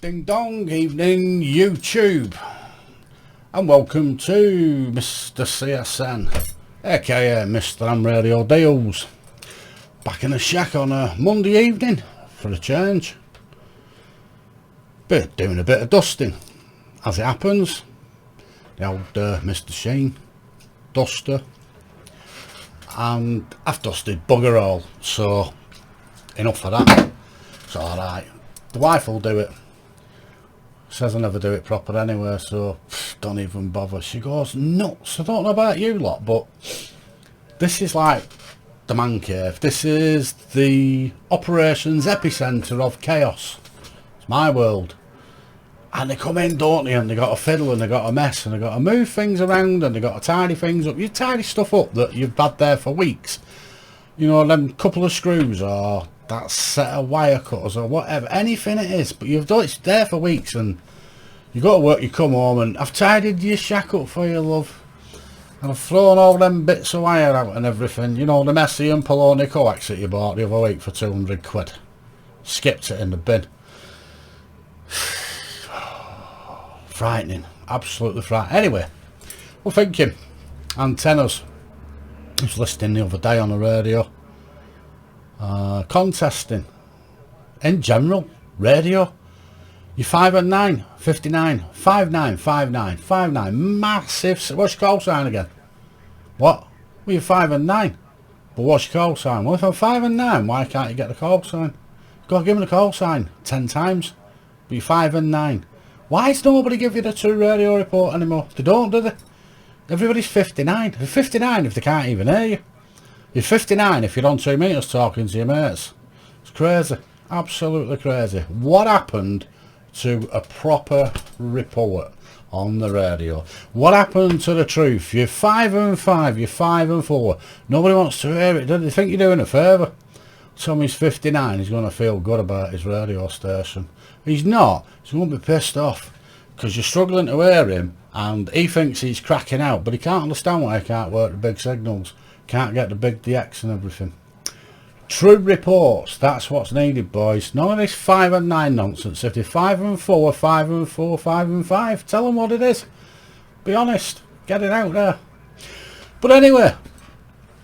Ding dong, evening YouTube, and welcome to Mr. CSN, aka Mr. Ham Radio Deals, back in the shack on a Monday evening for a change. Doing a bit of dusting, as it happens. The old Mr. Sheen duster, and I've dusted bugger all, so enough of that. It's alright. The wife will do it. Says I never do it proper anyway, so don't even bother. She goes nuts. I don't know about you lot, but this is like the man cave. This is the operations epicentre of chaos. It's my world. And they come in, don't they, and they got a fiddle and they got a mess and they got to move things around and they got to tidy things up. You tidy stuff up that you've had there for weeks. You know, them couple of screws or that set of wire cutters or whatever, anything it is, but you've done it's there for weeks and you go to work, you come home and I've tidied your shack up for you, love, and I've thrown all them bits of wire out and everything, you know, the messy and Poloni coax that you bought the other week for 200 quid. Skipped it in the bin. Frightening, absolutely frightening. Anyway, we're thinking antennas. I was listening the other day on the radio. Contesting in general, radio, you're 5 and 9, 59, 5-9, 5-9, 5-9, massive. What's your call sign again? What? Well, you're 5 and 9, but what's your call sign? Well, if I'm 5 and 9, why can't you get the call sign? Go give me the call sign 10 times, but you're 5 and 9. Why does nobody give you the true radio report anymore? They don't, do they? Everybody's 59. They're 59 if they can't even hear you. You're 59 if you're on 2 meters talking to your mates. It's crazy, absolutely crazy. What happened to a proper report on the radio? What happened to the truth? You're 5 and 5, you're 5 and 4. Nobody wants to hear it, do they? Think you're doing a favour? Tommy's 59, he's going to feel good about his radio station. He's not. He's going to be pissed off because you're struggling to hear him and he thinks he's cracking out, but he can't understand why he can't work the big signals. Can't get the big DX and everything. True reports, that's what's needed, boys. None of this 5 and 9 nonsense. If they're 5 and 4, 5 and 4, 5 and 5, tell them what it is. Be honest, get it out there. But anyway,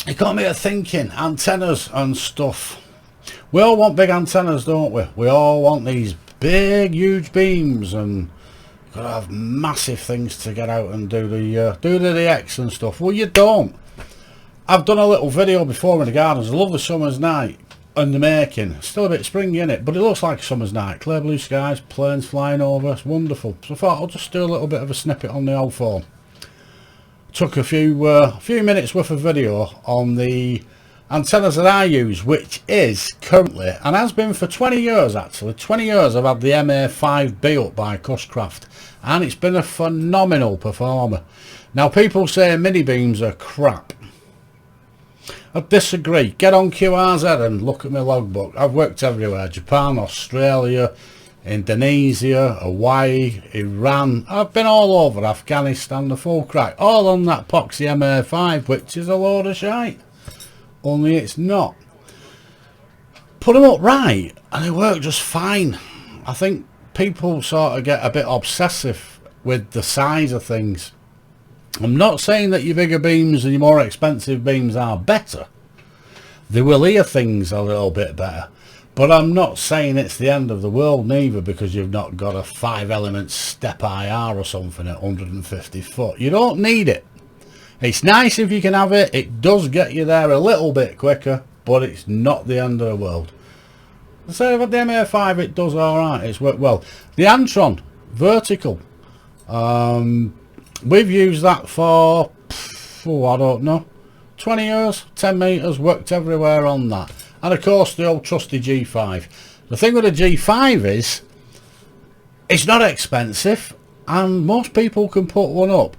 it got me to thinking, antennas and stuff. We all want big antennas, don't we? We all want these big, huge beams, and you've got to have massive things to get out and do the DX and stuff. Well, you don't. I've done a little video before in the gardens. A lovely summer's night in the making. Still a bit springy in it, but it looks like a summer's night. Clear blue skies, planes flying over. It's wonderful. So I thought I'll just do a little bit of a snippet on the old phone. Took a few minutes worth of video on the antennas that I use, which is currently, and has been for 20 years actually. 20 years I've had the MA5B up by Cushcraft, and it's been a phenomenal performer. Now people say mini beams are crap. I disagree. Get on QRZ and look at my logbook. I've worked everywhere. Japan, Australia, Indonesia, Hawaii, Iran. I've been all over. Afghanistan, the full crack. All on that poxy MA5, which is a load of shite. Only it's not. Put them up right and they work just fine. I think people sort of get a bit obsessive with the size of things. I'm not saying that your bigger beams and your more expensive beams are better. They will hear things a little bit better. But I'm not saying it's the end of the world neither because you've not got a 5 element step IR or something at 150 foot. You don't need it. It's nice if you can have it. It does get you there a little bit quicker, but it's not the end of the world. I say with the MA5 it does alright. It's worked well. The Antron vertical. We've used that for, I don't know, 20 years, 10 metres, worked everywhere on that. And of course the old trusty G5. The thing with the G5 is, it's not expensive and most people can put one up.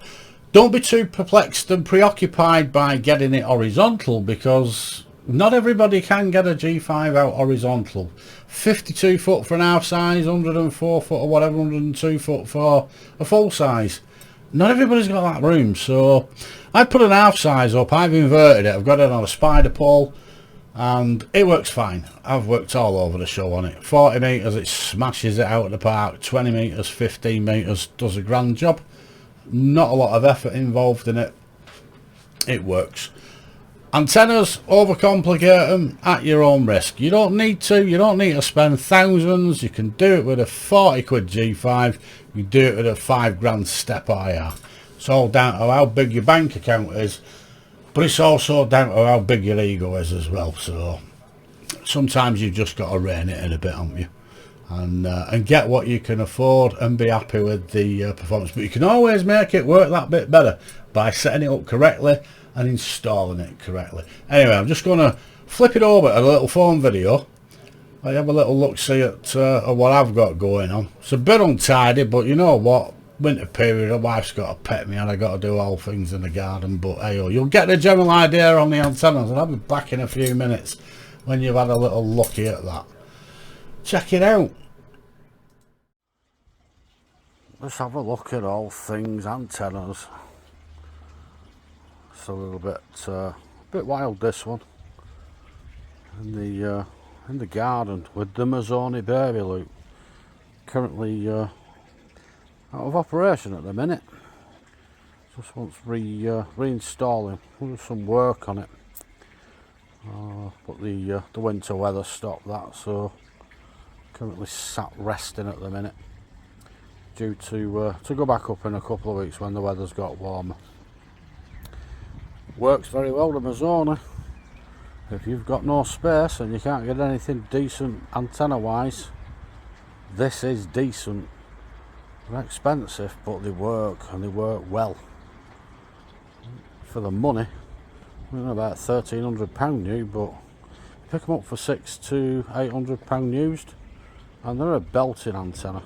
Don't be too perplexed and preoccupied by getting it horizontal because not everybody can get a G5 out horizontal. 52 foot for an half size, 104 foot or whatever, 102 foot for a full size. Not everybody's got that room, so I put an half size up. I've inverted it. I've got it on a spider pole. and it works fine. I've worked all over the show on it. 40 metres, it smashes it out of the park. 20 metres, 15 metres, does a grand job. Not a lot of effort involved in it. It works. Antennas, overcomplicate them at your own risk. You don't need to. You don't need to spend thousands. You can do it with a 40 quid G5. You do it with a 5 grand step IR. It's all down to how big your bank account is, but it's also down to how big your ego is as well. So sometimes you've just got to rein it in a bit, haven't you? And get what you can afford and be happy with the performance. But you can always make it work that bit better by setting it up correctly and installing it correctly. Anyway, I'm just going to flip it over to a little phone video. I have a little look-see at what I've got going on. It's a bit untidy, but you know what? Winter period, the wife's got to pet me and I got to do all things in the garden. But hey, you'll get the general idea on the antennas, and I'll be back in a few minutes when you've had a little looky at that. Check it out. Let's have a look at all things antennas. It's a little bit wild, this one. In the garden with the Mazzoni baby loop. Currently out of operation at the minute. Just wants reinstalling. We'll do some work on it. But the winter weather stopped that, so currently sat resting at the minute. Due to go back up in a couple of weeks when the weather's got warmer. Works very well, the Mazzoni. If you've got no space and you can't get anything decent antenna wise, this is decent. They're expensive, but they work, and they work well. For the money, I don't know, about £1,300 new, but pick them up for £600 to £800 used, and they're a belting antenna.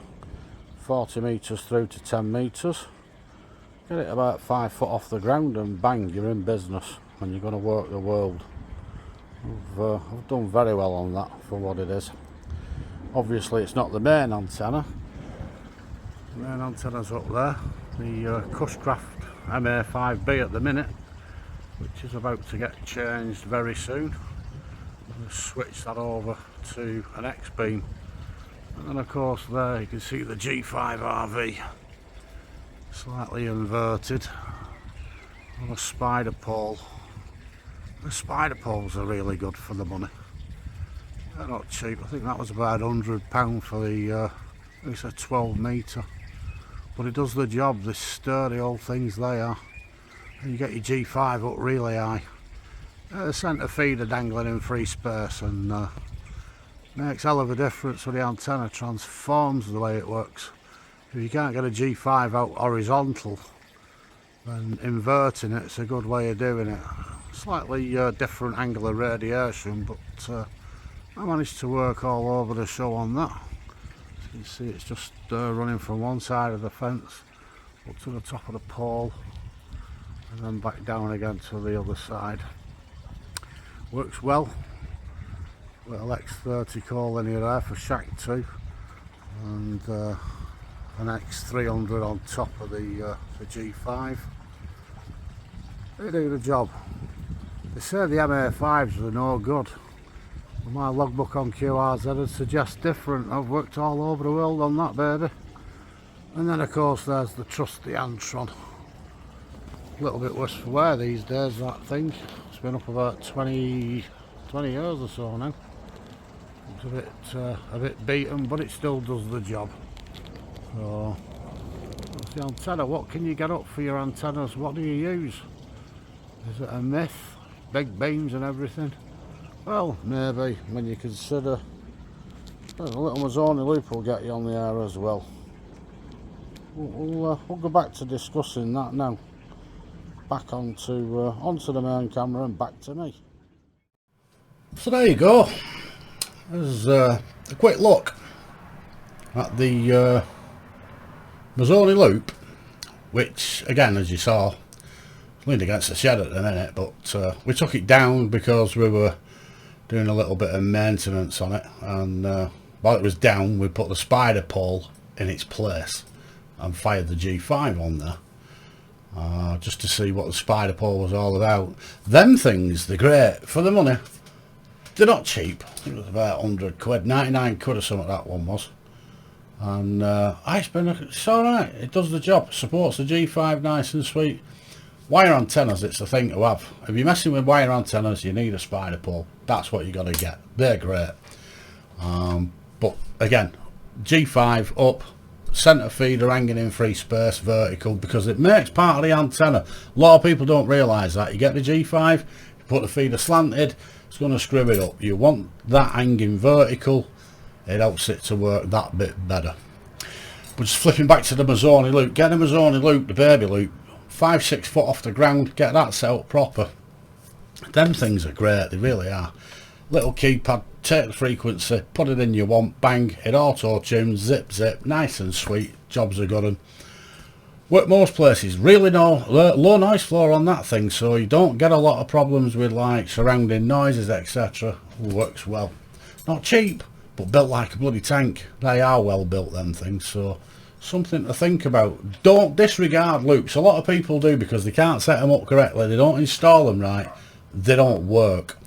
40 metres through to 10 metres. Get it about 5 foot off the ground and bang, you're in business when you're going to work the world. I've done very well on that for what it is. Obviously it's not the main antenna. The main antenna's up there. The Cushcraft MA5B at the minute, which is about to get changed very soon. I'm going to switch that over to an X-beam. And then of course there you can see the G5RV. Slightly inverted on a spider pole. The spider poles are really good for the money. They're not cheap. I think that was about £100 for the it's a 12 metre, but it does the job. This sturdy old things they are, and you get your G5 up really high. The centre feeder dangling in free space, and makes hell of a difference when the antenna transforms the way it works. If you can't get a G5 out horizontal, then inverting it's a good way of doing it. Slightly different angle of radiation, but I managed to work all over the show on that. As you can see, it's just running from one side of the fence up to the top of the pole and then back down again to the other side. Works well. Little X30 call linear there for Shack 2, and an X300 on top of the G5. They do the job. They say the MA5s are no good. Well, my logbook on QRZ would suggest different. I've worked all over the world on that baby. And then of course there's the trusty Antron. A little bit worse for wear these days, that thing. It's been up about 20 years or so now. It's a bit beaten, but it still does the job. So that's the antenna. What can you get up for your antennas? What do you use? Is it a myth? Big beams and everything? Well, maybe when you consider a little Mazzoni loop will get you on the air as well. We'll go back to discussing that now. Back onto the main camera and back to me. So there you go. There's a quick look at the Mazzoni loop, which again, as you saw, leaned against the shed at the minute, but we took it down because we were doing a little bit of maintenance on it, and while it was down we put the spider pole in its place and fired the G5 on there, just to see what the spider pole was all about. Them things, they're great for the money, They're not cheap. I think it was about 100 quid, 99 quid or something that one was. And it's alright, it does the job, supports the G5 nice and sweet. Wire antennas, it's the thing to have. If you're messing with wire antennas, you need a spider pole. That's what you got to get. They're great. But again, G5 up, centre feeder hanging in free space, vertical, because it makes part of the antenna. A lot of people don't realise that. You get the G5, you put the feeder slanted, it's going to screw it up. You want that hanging vertical, it helps it to work that bit better. But just flipping back to the Mazzoni loop, get the Mazzoni loop, the baby loop, 5-6 foot off the ground, get that set up proper. Them things are great, they really are. Little keypad, take the frequency, put it in you want, bang, it auto tunes, zip zip, nice and sweet, jobs are good. And work most places, really low noise floor on that thing, so you don't get a lot of problems with like surrounding noises, etc. Works well. Not cheap, but built like a bloody tank. They are well built, them things, so something to think about. Don't disregard loops. A lot of people do because they can't set them up correctly, they don't install them right, they don't work.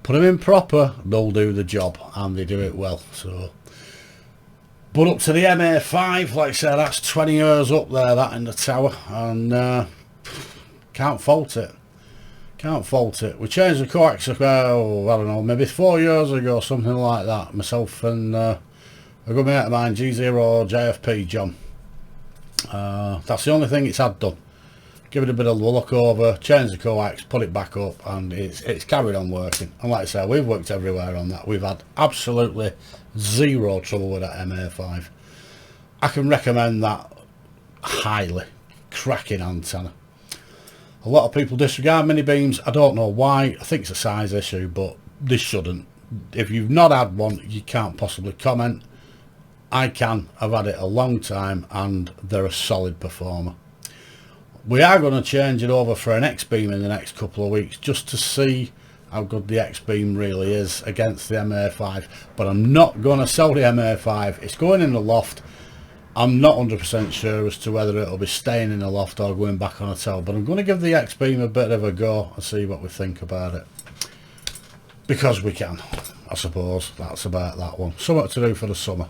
Put them in proper, they'll do the job, and they do it well. So, but up to the MA5, like I said, that's 20 years up there, that in the tower, and can't fault it. Can't fault it. We changed the coax, I don't know, maybe 4 years ago, something like that. Myself and a good mate of mine, G0 JFP John. That's the only thing it's had done. Give it a bit of a look over, change the coax, put it back up, and it's carried on working. And like I said, we've worked everywhere on that. We've had absolutely zero trouble with that MA5. I can recommend that highly. Cracking antenna. A lot of people disregard mini beams. I don't know why. I think it's a size issue, but this shouldn't. If you've not had one, you can't possibly comment. I can. I've had it a long time, and they're a solid performer. We are going to change it over for an X-beam in the next couple of weeks, just to see how good the X-beam really is against the MA5. But I'm not going to sell the MA5. It's going in the loft. I'm not 100% sure as to whether it'll be staying in the loft or going back on a tower, but I'm going to give the X-beam a bit of a go and see what we think about it. Because we can, I suppose. That's about that one. Something to do for the summer.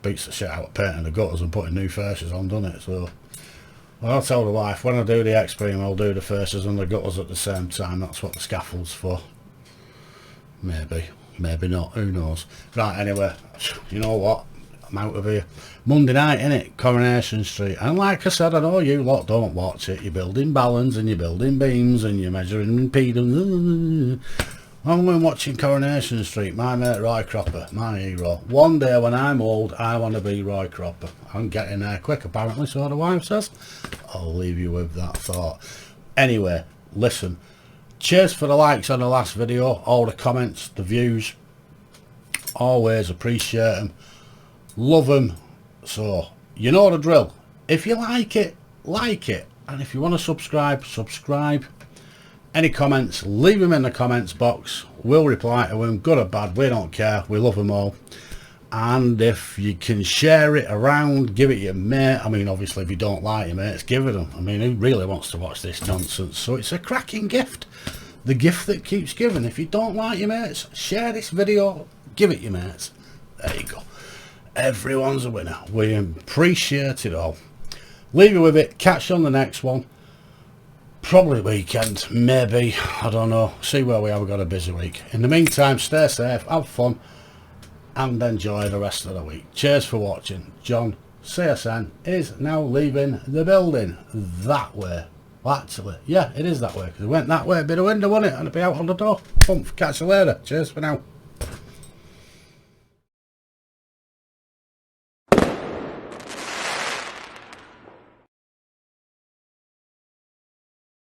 Beats the shit out of painting the gutters and putting new fascias on, doesn't it? So, well, I'll tell the wife, when I do the X-beam, I'll do the fascias and the gutters at the same time. That's what the scaffold's for. Maybe. Maybe not. Who knows? Right, anyway. You know what? I'm out of here. Monday night, innit? Coronation Street. And like I said, I know you lot don't watch it. You're building balance and you're building beams and you're measuring impedance. I'm going watching Coronation Street. My mate Roy Cropper, my hero. One day when I'm old, I want to be Roy Cropper. I'm getting there quick, apparently, so the wife says. I'll leave you with that thought. Anyway, listen. Cheers for the likes on the last video. All the comments, the views. Always appreciate them. Love them. So, you know the drill. If you like it, like it. And if you want to subscribe, subscribe. Any comments, leave them in the comments box. We'll reply to them, good or bad, we don't care. We love them all. And if you can share it around, give it your mate. I mean, obviously, if you don't like your mates, give it them. I mean, who really wants to watch this nonsense? So it's a cracking gift. The gift that keeps giving. If you don't like your mates, share this video, give it your mates. There you go. Everyone's a winner. We appreciate it all. Leave you with it. Catch you on the next one. Probably weekend, maybe, I don't know. See where we are. We've got a busy week. In the meantime, stay safe, have fun, and enjoy the rest of the week. Cheers for watching. John CSN is now leaving the building that way. Well, actually, yeah, it is that way, because it went that way, a bit of window, wasn't it? And it'll be out on the door. Catch you later. Cheers for now.